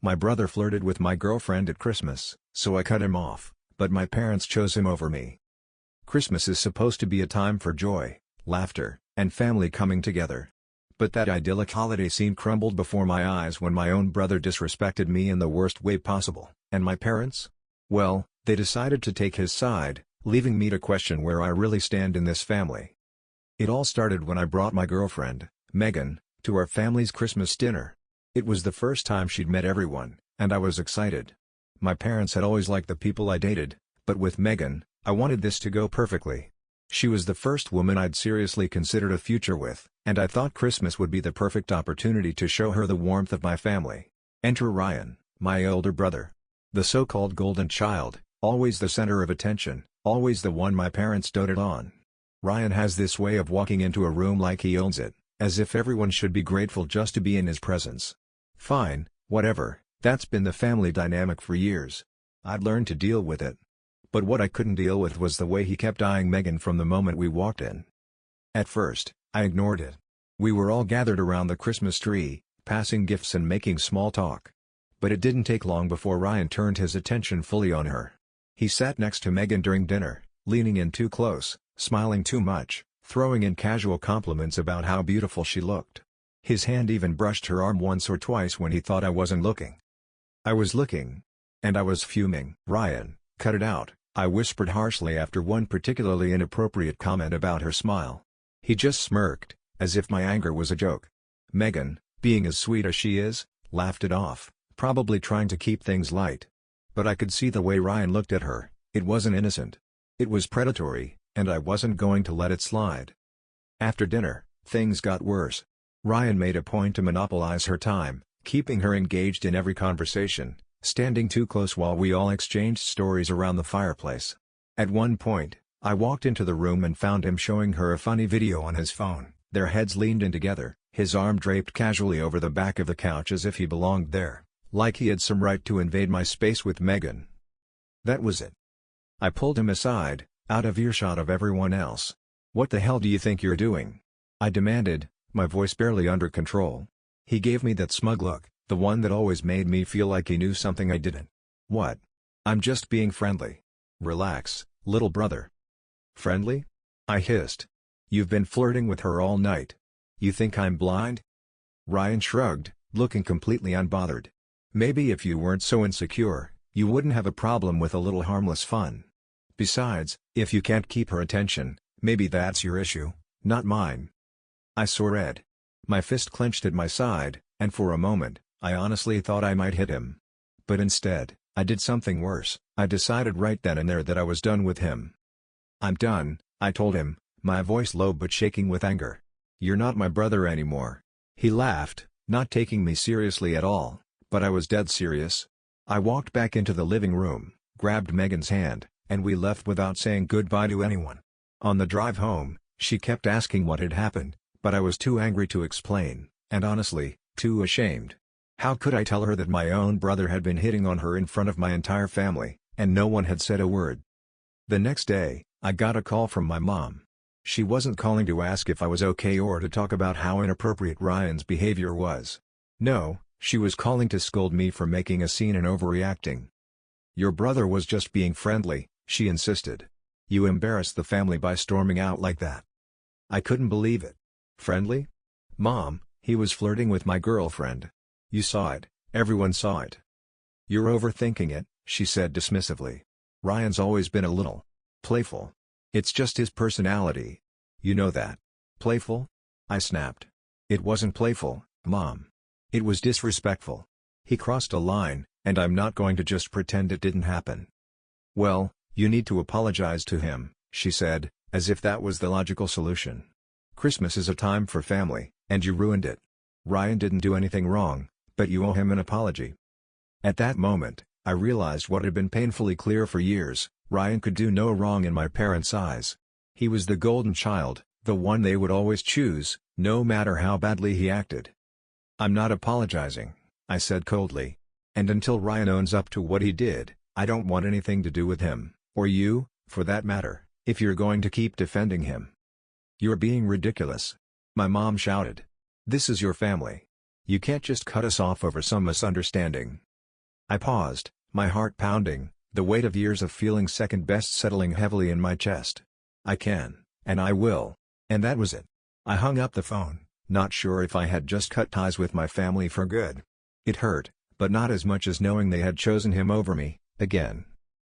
My brother flirted with my girlfriend at Christmas, so I cut him off, but my parents chose him over me. Christmas is supposed to be a time for joy, laughter, and family coming together. But that idyllic holiday scene crumbled before my eyes when my own brother disrespected me in the worst way possible. And my parents? Well, they decided to take his side, leaving me to question where I really stand in this family. It all started when I brought my girlfriend, Megan, to our family's Christmas dinner. It was the first time she'd met everyone, and I was excited. My parents had always liked the people I dated, but with Megan, I wanted this to go perfectly. She was the first woman I'd seriously considered a future with, and I thought Christmas would be the perfect opportunity to show her the warmth of my family. Enter Ryan, my older brother. The so-called golden child, always the center of attention, always the one my parents doted on. Ryan has this way of walking into a room like he owns it, as if everyone should be grateful just to be in his presence. Fine, whatever, that's been the family dynamic for years. I'd learned to deal with it. But what I couldn't deal with was the way he kept eyeing Megan from the moment we walked in. At first, I ignored it. We were all gathered around the Christmas tree, passing gifts and making small talk. But it didn't take long before Ryan turned his attention fully on her. He sat next to Megan during dinner, leaning in too close, smiling too much, throwing in casual compliments about how beautiful she looked. His hand even brushed her arm once or twice when he thought I wasn't looking. I was looking. And I was fuming. "Ryan, cut it out," I whispered harshly after one particularly inappropriate comment about her smile. He just smirked, as if my anger was a joke. Megan, being as sweet as she is, laughed it off, probably trying to keep things light. But I could see the way Ryan looked at her, it wasn't innocent. It was predatory, and I wasn't going to let it slide. After dinner, things got worse. Ryan made a point to monopolize her time, keeping her engaged in every conversation, standing too close while we all exchanged stories around the fireplace. At one point, I walked into the room and found him showing her a funny video on his phone. Their heads leaned in together, his arm draped casually over the back of the couch as if he belonged there, like he had some right to invade my space with Megan. That was it. I pulled him aside, out of earshot of everyone else. "What the hell do you think you're doing?" I demanded, my voice barely under control. He gave me that smug look, the one that always made me feel like he knew something I didn't. "What? I'm just being friendly. Relax, little brother." "Friendly?" I hissed. "You've been flirting with her all night. You think I'm blind?" Ryan shrugged, looking completely unbothered. "Maybe if you weren't so insecure, you wouldn't have a problem with a little harmless fun. Besides, if you can't keep her attention, maybe that's your issue, not mine." I saw red. My fist clenched at my side, and for a moment, I honestly thought I might hit him. But instead, I did something worse. I decided right then and there that I was done with him. "I'm done," I told him, my voice low but shaking with anger. "You're not my brother anymore." He laughed, not taking me seriously at all, but I was dead serious. I walked back into the living room, grabbed Megan's hand, and we left without saying goodbye to anyone. On the drive home, she kept asking what had happened, but I was too angry to explain, and honestly, too ashamed. How could I tell her that my own brother had been hitting on her in front of my entire family, and no one had said a word? The next day, I got a call from my mom. She wasn't calling to ask if I was okay or to talk about how inappropriate Ryan's behavior was. No, she was calling to scold me for making a scene and overreacting. "Your brother was just being friendly," she insisted. "You embarrassed the family by storming out like that." I couldn't believe it. "Friendly? Mom, he was flirting with my girlfriend. You saw it, everyone saw it." "You're overthinking it," she said dismissively. "Ryan's always been a little playful. It's just his personality. You know that." "Playful?" I snapped. "It wasn't playful, Mom. It was disrespectful. He crossed a line, and I'm not going to just pretend it didn't happen." "Well, you need to apologize to him," she said, as if that was the logical solution. "Christmas is a time for family, and you ruined it. Ryan didn't do anything wrong, but you owe him an apology." At that moment, I realized what had been painfully clear for years: Ryan could do no wrong in my parents' eyes. He was the golden child, the one they would always choose, no matter how badly he acted. "I'm not apologizing," I said coldly. "And until Ryan owns up to what he did, I don't want anything to do with him, or you, for that matter, if you're going to keep defending him." "You're being ridiculous," my mom shouted. "This is your family. You can't just cut us off over some misunderstanding." I paused, my heart pounding, the weight of years of feeling second best settling heavily in my chest. I can, and I will. And that was it. I hung up the phone, not sure if I had just cut ties with my family for good. It hurt, but not as much as knowing they had chosen him over me, again.